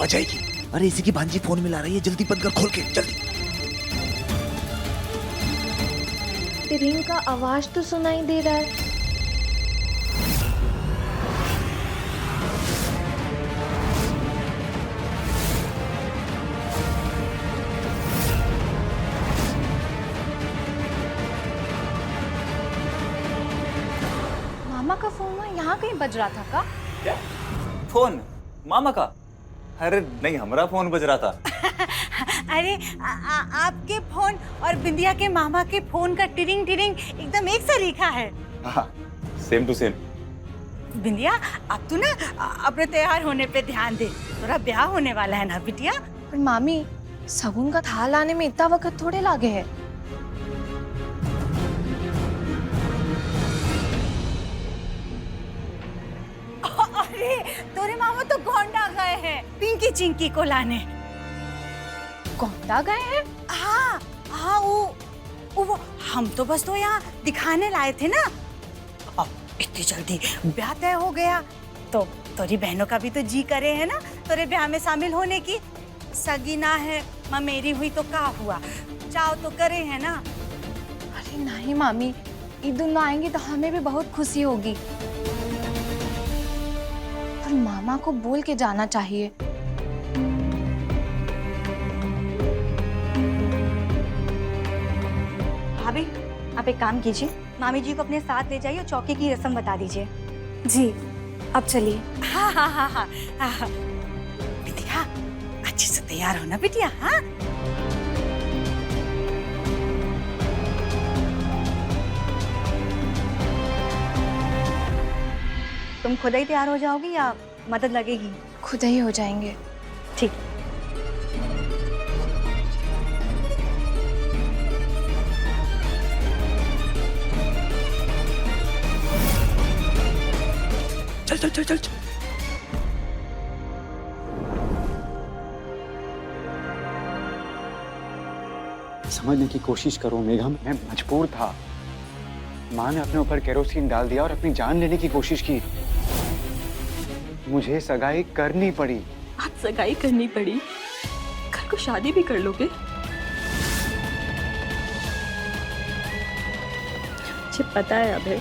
आ जाएगी। अरे इसी की भांजी फोन मिला रही है, जल्दी बंद कर, खोल के जल्दी। रिंग का आवाज तो सुनाई दे रहा है। मामा का फोन यहाँ कहीं बज रहा था का? क्या? फोन मामा का? अरे नहीं, हमारा फोन बज रहा था। अरे आपके फोन और बिंदिया के मामा के फोन का टिरिंग टिरिंग एकदम एक सा लिखा है। हाँ, सेम टू सेम। बिंदिया, अब तू ना अपने तैयार होने पे ध्यान दे, थोड़ा ब्याह होने वाला है ना बिटिया। पर मामी, सगुन का थाल आने में इतना वक्त थोड़े लागे है। अरे तोरे मामा तो गोंडा गए हैं पिंकी चिंकी को लाने। गोंडा गए हैं? हाँ हाँ, वो हम तो बस तो यहाँ दिखाने लाए थे ना। अब इतनी जल्दी ब्याह तय हो गया तो तोरी बहनों का भी तो जी करे है ना तोरे ब्याह में शामिल होने की। सगी ना है ममेरी हुई तो का हुआ, चाव तो करे है ना। अरे नहीं मामी, ईद उन आएंगी तो हमें भी बहुत खुशी होगी। पर मामा को बोल के जाना चाहिए। भाभी, आप एक काम कीजिए, मामी जी को अपने साथ ले जाइए और चौकी की रस्म बता दीजिए। जी, अब चलिए। हाँ हाँ हाँ हाँ हाँ। बिटिया अच्छे से तैयार हो ना बिटिया। हाँ तुम खुद ही तैयार हो जाओगी या मदद लगेगी? खुद ही हो जाएंगे। ठीक। चल चल चल चल चल। समझने की कोशिश करो मेघा, मैं मजबूर था। माँ ने अपने ऊपर केरोसिन डाल दिया और अपनी जान लेने की कोशिश की। मुझे सगाई करनी पड़ी। आप सगाई करनी पड़ी? कल को शादी भी कर लोगे? मुझे पता है अभय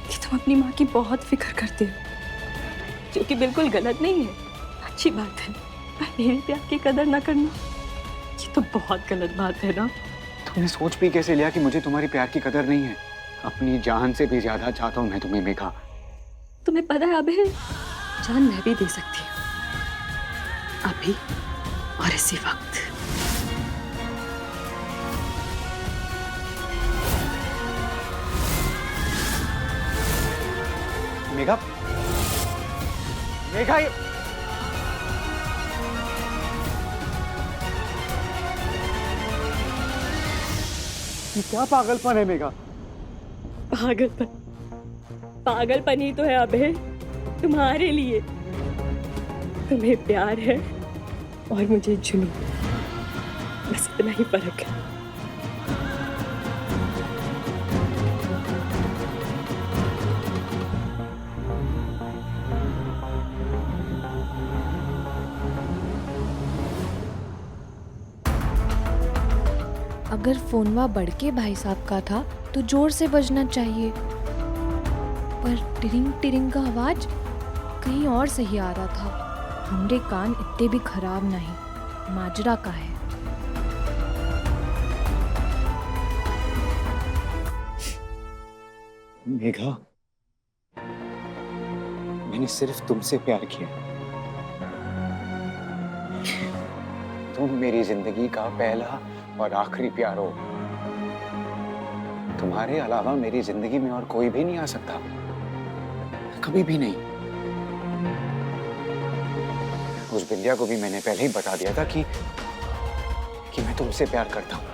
कि तुम अपनी माँ की बहुत फिक्र करते हो, जो कि बिल्कुल गलत नहीं है, अच्छी बात है। पर मेरे प्यार की कदर ना करना, ये तो बहुत गलत बात है ना। तुमने सोच भी कैसे लिया कि मुझे तुम्हारी प्यार की कदर नहीं है? अपनी जान से भी ज्यादा चाहता हूँ मैं तुम्हें मेघा। तुम्हें पता है अभय, जान मैं भी दे सकती हूँ, अभी और इसी वक्त। मेघा, मेघा, ये क्या पागलपन है मेघा? पागलपन? पागलपन ही तो है अभय, तुम्हारे लिए। तुम्हें प्यार है और मुझे जुनून, बस इतना ही फर्क है। अगर फोनवा बड़के भाई साहब का था तो जोर से बजना चाहिए, पर टिरिंग टिरिंग का आवाज कहीं और से ही आ रहा था। हमरे कान इतने भी खराब नहीं, माजरा का है। मेघा, मैंने सिर्फ तुमसे प्यार किया। तुम मेरी जिंदगी का पहला और आखिरी प्यार हो। तुम्हारे अलावा मेरी जिंदगी में और कोई भी नहीं आ सकता, कभी भी नहीं। उस बिंदिया को भी मैंने पहले ही बता दिया था कि मैं तुमसे प्यार करता हूं।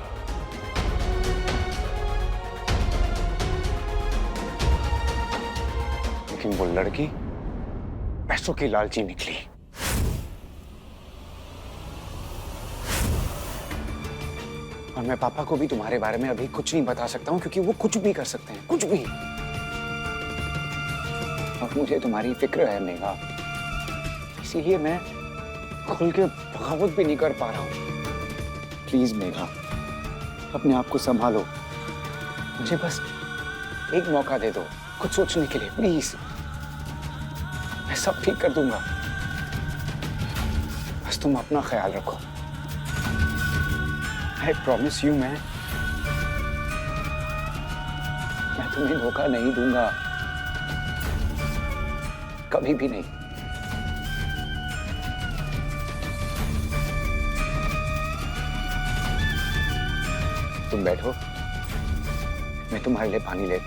लेकिन वो लड़की पैसों की लालची निकली। और मैं पापा को भी तुम्हारे बारे में अभी कुछ नहीं बता सकता हूँ, क्योंकि वो कुछ भी कर सकते हैं, कुछ भी। और मुझे तुम्हारी फिक्र है मेघा, इसीलिए मैं खुल के बगावत भी नहीं कर पा रहा हूँ। प्लीज मेघा, अपने आप को संभालो। मुझे बस एक मौका दे दो कुछ सोचने के लिए, प्लीज। मैं सब ठीक कर दूंगा, बस तुम अपना ख्याल रखो। आई प्रॉमिस यू, मैं तुम्हें धोखा नहीं दूंगा, कभी भी नहीं। तुम बैठो, मैं तुम्हारे लिए पानी ले।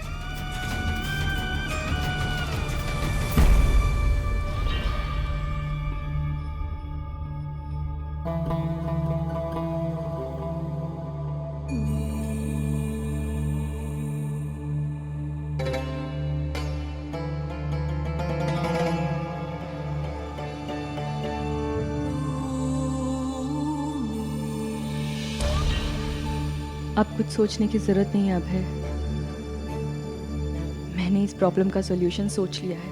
अब कुछ सोचने की जरूरत नहीं है अभय। मैंने इस प्रॉब्लम का सॉल्यूशन सोच लिया है।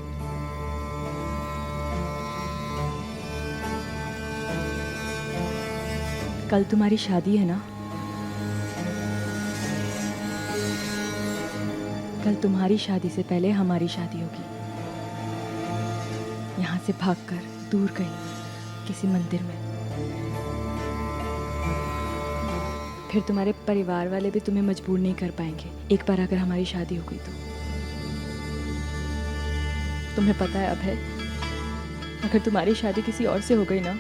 कल तुम्हारी शादी है ना? कल तुम्हारी शादी से पहले हमारी शादी होगी। यहाँ से भागकर दूर कहीं किसी मंदिर में। फिर तुम्हारे परिवार वाले भी तुम्हें मजबूर नहीं कर पाएंगे एक बार अगर हमारी शादी हो गई तो। तुम्हें पता है अभय, अगर तुम्हारी शादी किसी और से हो गई ना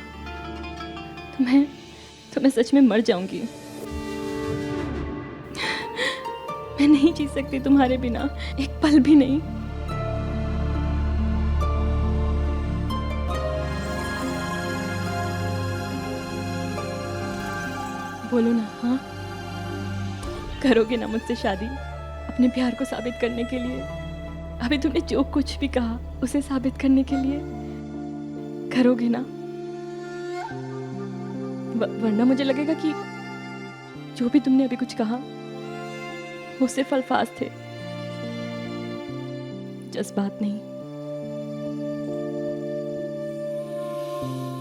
तो मैं सच में मर जाऊंगी। मैं नहीं जी सकती तुम्हारे बिना एक पल भी नहीं। बोलो ना, हाँ? करोगे ना मुझसे शादी अपने प्यार को साबित करने के लिए? अभी तुमने जो कुछ भी कहा उसे साबित करने के लिए करोगे ना? वरना मुझे लगेगा कि जो भी तुमने अभी कुछ कहा वो सिर्फ अल्फाज थे, जज्बात नहीं।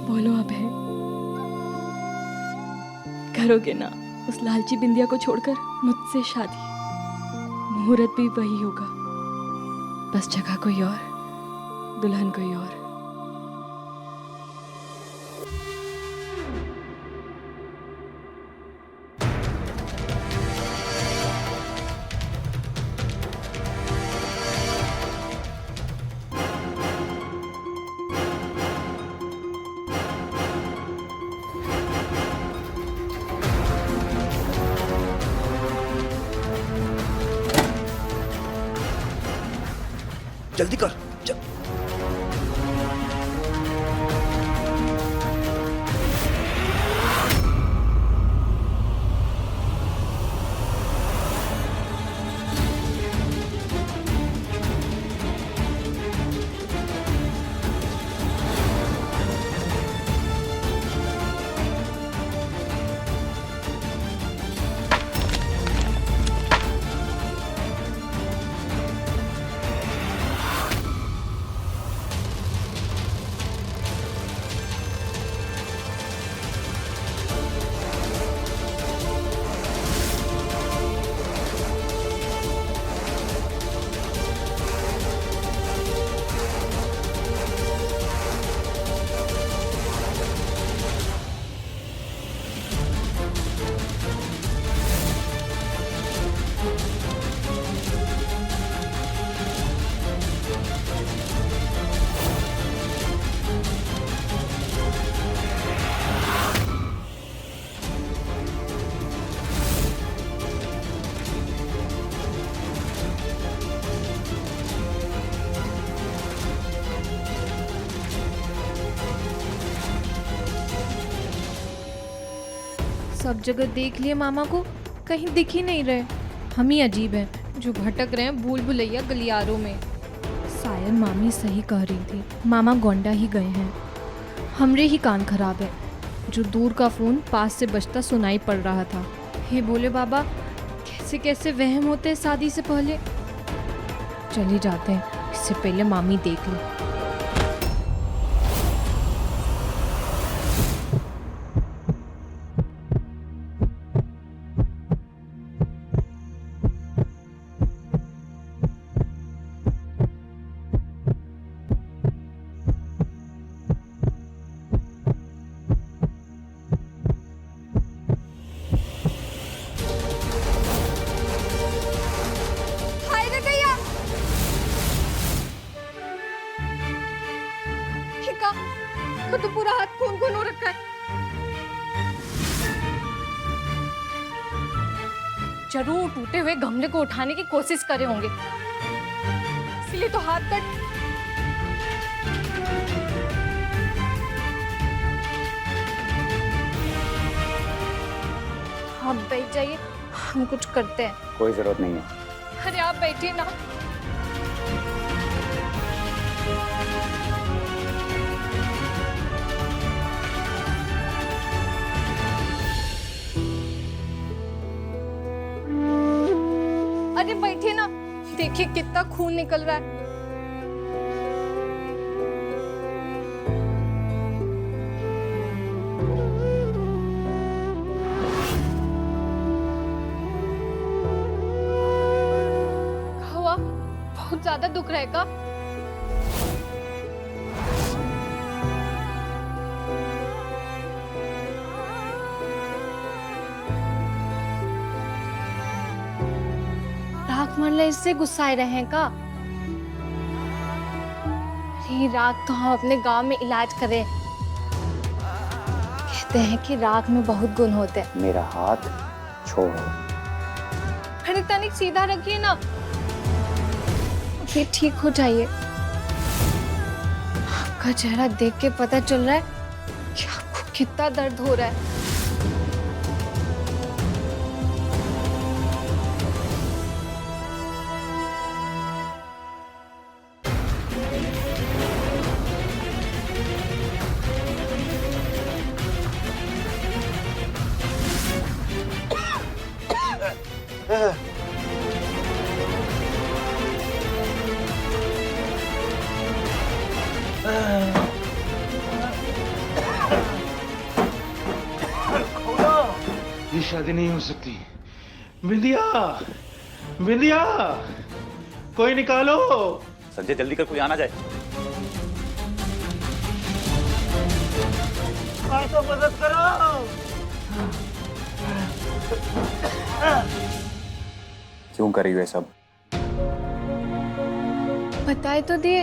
बोलो अब है, करोगे ना उस लालची बिंदिया को छोड़कर मुझसे शादी? मुहूर्त भी वही होगा, बस जगह कोई और, दुल्हन कोई और। जल्दी कर। सब जगह देख लिए मामा को, कहीं दिख ही नहीं रहे। हम ही अजीब हैं जो भटक रहे हैं भूल भुलैया गलियारों में। शायद मामी सही कह रही थी, मामा गोंडा ही गए हैं। हमरे ही कान खराब है, जो दूर का फ़ोन पास से बजता सुनाई पड़ रहा था। हे बोले बाबा, कैसे कैसे वहम होते हैं शादी से पहले। चले जाते हैं, इससे पहले मामी देख ले। तो पूरा हाथ खून खून हो रखा है। जरूर टूटे हुए गमले को उठाने की कोशिश करे होंगे, इसलिए तो हाथ कट। आप बैठ जाइए, हम कुछ करते हैं। कोई जरूरत नहीं है। अरे आप बैठिए ना। अरे बैठिए ना, देखिए कितना खून निकल रहा है। क्या हुआ? बहुत ज्यादा दुख रहेगा। राग मनला इससे गुस्साए रहे हैं का? अरे राग तो हम अपने गांव में इलाज करें। कहते हैं कि राग में बहुत गुण होते हैं। मेरा हाथ छोड़ो। अरे तनिक सीधा रखिए ना, फिर ठीक हो जाइए। आपका चेहरा देख के पता चल रहा है कि आपको कितना दर्द हो रहा है। ये शादी नहीं हो सकती। बिंदिया, बिंदिया, कोई निकालो। संजय जल्दी कर, कोई आना जाए। तो मदद करो। क्यों कर रही हो ये सब? बताए तो दिए।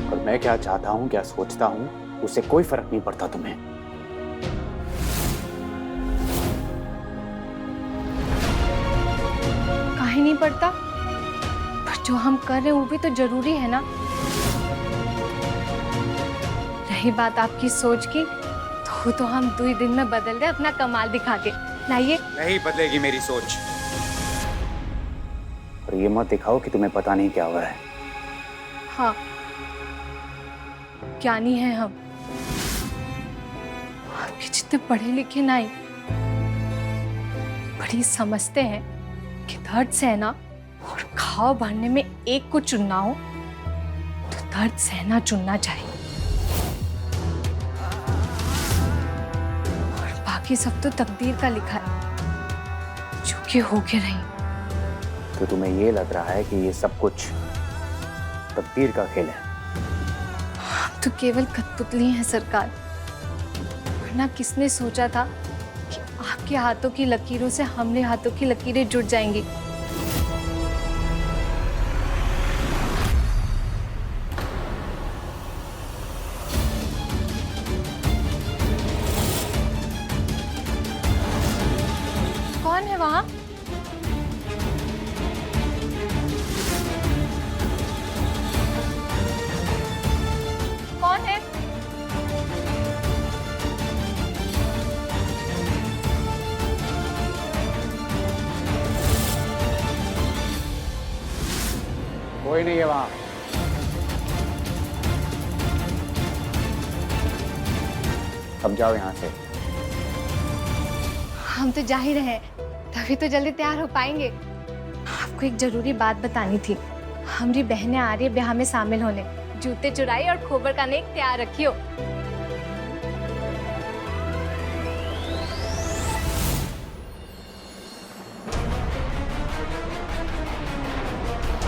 और मैं क्या चाहता हूँ, क्या सोचता हूँ, उससे कोई फर्क नहीं पड़ता तुम्हें। काहे नहीं पड़ता? पर जो हम कर रहे हैं वो भी तो जरूरी है ना। रही बात आपकी सोच की, तो हम 2 दिन में बदल दे अपना कमाल दिखा के। लाइए। नहीं बदलेगी मेरी सोच। और ये मत दिखाओ कि तुम्हें पता नहीं क्या हुआ है। हाँ, ज्ञानी हैं हम। आपके जितने पढ़े लिखे नहीं, बड़ी समझते हैं कि दर्द सहना और घाव भरने में एक को चुनना हो तो दर्द सहना चुनना चाहिए। और बाकी सब तो तकदीर का लिखा है, जो कि हो के रही। तो तुम्हें ये लग रहा है कि ये सब कुछ तकदीर का खेल है? हम तो केवल कठपुतली हैं सरकार। वरना किसने सोचा था कि आपके हाथों की लकीरों से हमारे हाथों की लकीरें जुड़ जाएंगी। कौन है वहां? कौन है? कोई नहीं है वहां। अब जाओ यहाँ से। हम तो जा ही रहे हैं, तभी तो जल्दी तैयार हो पाएंगे। आपको एक जरूरी बात बतानी थी। हमारी बहनें आ रही है ब्याह में शामिल होने। जूते चुराई और खोबर का नेक तैयार रखियो।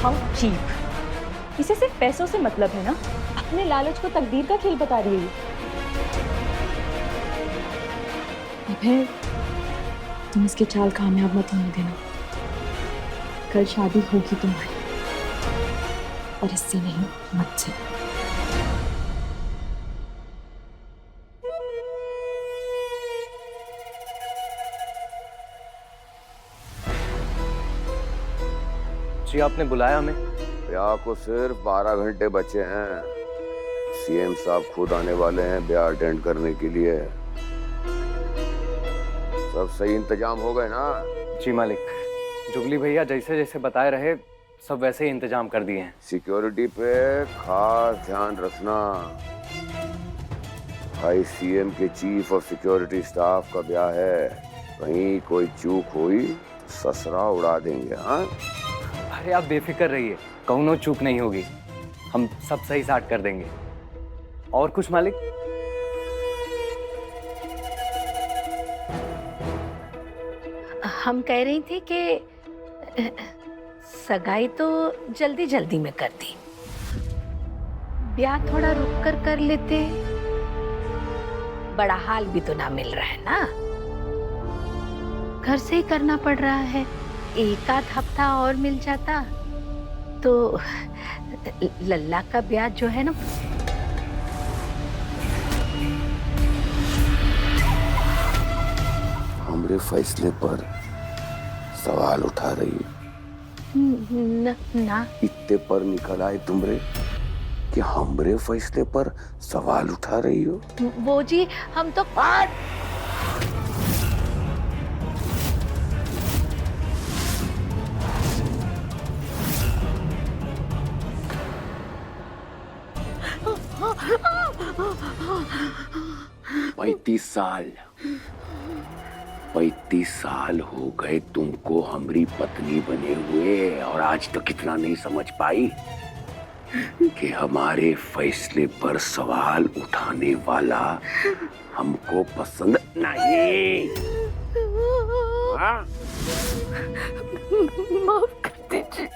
How cheap. इसे सिर्फ पैसों से मतलब है ना। अपने लालच को तकदीर का खेल बता रही है। अभय, तुम इसके चाल कामयाब मत होने देना। कल शादी होगी तुम्हारी पर इससे नहीं, मत से। जी आपने बुलाया हमें? ब्याह को सिर्फ 12 घंटे बचे हैं। सीएम साहब खुद आने वाले हैं ब्याह अटेंड करने के लिए। सब सही इंतजाम हो गए ना? जी मालिक, जुगली भैया जैसे जैसे बताए रहे सब वैसे ही इंतजाम कर दिए हैं। सिक्योरिटी पे खास ध्यान रखना। भाई सीएम के चीफ ऑफ सिक्योरिटी स्टाफ का ब्याह है, कहीं कोई चूक हुई तो ससरा उड़ा देंगे। हाँ, अरे आप बेफिक्र रहिए, कौनो चूक नहीं होगी, हम सब सही साट कर देंगे। और कुछ मालिक? हम कह रही थी कि सगाई तो जल्दी जल्दी में कर दी, ब्याह थोड़ा रुक कर लेते, बड़ा हाल भी तो ना मिल रहा है ना, घर से ही करना पड़ रहा है। एक आध हफ्ता और मिल जाता तो लल्ला का ब्याह जो है ना। हमरे फैसले पर सवाल उठा रही है। ना इत्ते पर निकल आए तुमरे कि हमरे फैसले पर सवाल उठा रही हो। वो जी हम तो पैंतीस साल हो गए तुमको हमारी पत्नी बने हुए, और आज तक इतना नहीं समझ पाई कि हमारे फैसले पर सवाल उठाने वाला हमको पसंद नहीं। हाँ? माफ कर दीजिए,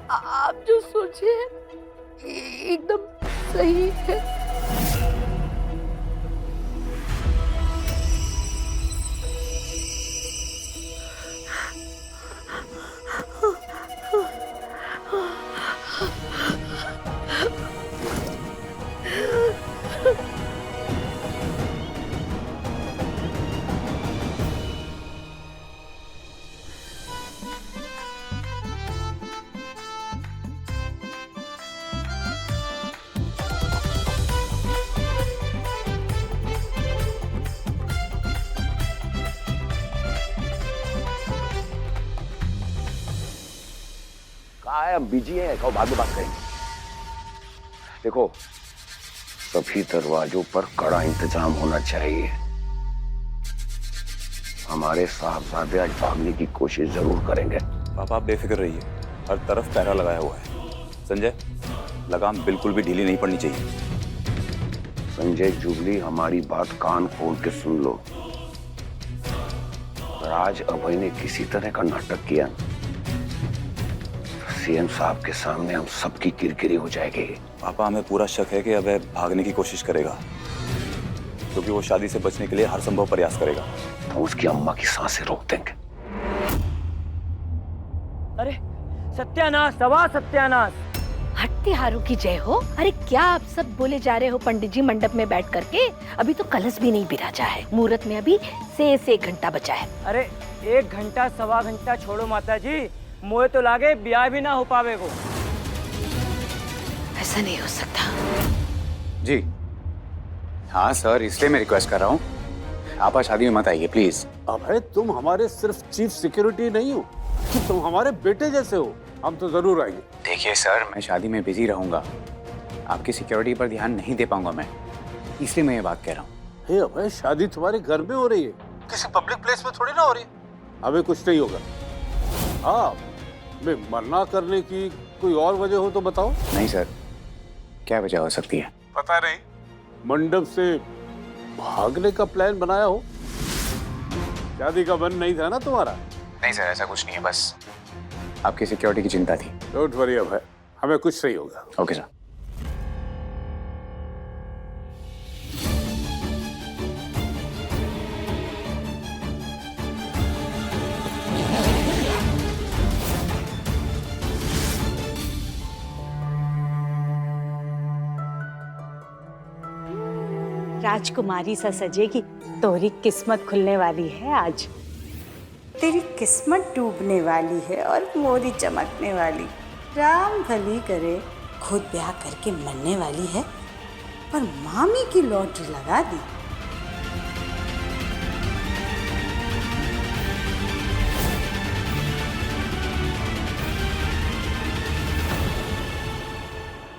आप जो सोचे एकदम सही है। कहा है, हम बिजी हैं, कहो बाद में बात करेंगे। देखो, सभी दरवाजों पर कड़ा इंतजाम होना चाहिए। हमारे साहबजादे आज भागने की कोशिश जरूर करेंगे। पापा आप बेफिक्र रहिए, हर तरफ पहरा लगाया हुआ है। संजय, लगाम बिल्कुल भी ढीली नहीं पड़नी चाहिए। संजय, जुगली, हमारी बात कान खोल के सुन लो। अगर आज अभय ने किसी तरह का नाटक किया, सीएम साहब के सामने हम सबकी किरकिरी हो जाएगी। पापा हमें पूरा शक है कि अभय भागने की कोशिश करेगा, क्योंकि वो शादी से बचने के लिए हर संभव प्रयास करेगा। तो उसकी अम्मा की सांसें रोक देंगे। अरे सत्यानाश, सवा सत्यानाश। हट्टी हारू की जय हो। अरे क्या आप सब बोले जा रहे हो पंडित जी मंडप में बैठ करके? अभी तो कलश भी नहीं बिराजा है, मुहूर्त में अभी से 1 घंटा बचा है। अरे 1 घंटा सवा घंटा छोड़ो माता जी, मोए तो लागे ब्याह भी ना हो पावे को। ऐसा नहीं हो सकता। जी हाँ सर, इसलिए मैं रिक्वेस्ट कर रहा हूँ, आप आज शादी में मत आइए प्लीज। अभय, तुम हमारे सिर्फ चीफ सिक्योरिटी नहीं हो, तुम हमारे बेटे जैसे हो। हम तो जरूर आएंगे। देखिए सर, मैं शादी में बिजी रहूंगा, आपकी सिक्योरिटी पर ध्यान नहीं दे पाऊंगा मैं, इसलिए मैं ये बात कह रहा हूँ। हे अभय, शादी तुम्हारे घर में हो रही है, किसी पब्लिक प्लेस में थोड़ी ना हो रही। अबे कुछ नहीं होगा। हाँ, मैं मना करने की कोई और वजह हो तो बताओ। नहीं सर, क्या वजह हो सकती है? पता नहीं, मंडप से भागने का प्लान बनाया हो। शादी का मन नहीं था ना तुम्हारा? नहीं सर, ऐसा कुछ नहीं है, बस आपकी सिक्योरिटी की चिंता थी। डोंट वरी अभय, हमें कुछ नहीं होगा। Okay sir. राजकुमारी सा सजेगी। तोरी किस्मत खुलने वाली है आज। तेरी किस्मत डूबने वाली है और मोरी चमकने वाली। राम भली करे, खुद ब्याह करके मरने वाली है, पर मामी की लॉटरी लगा दी।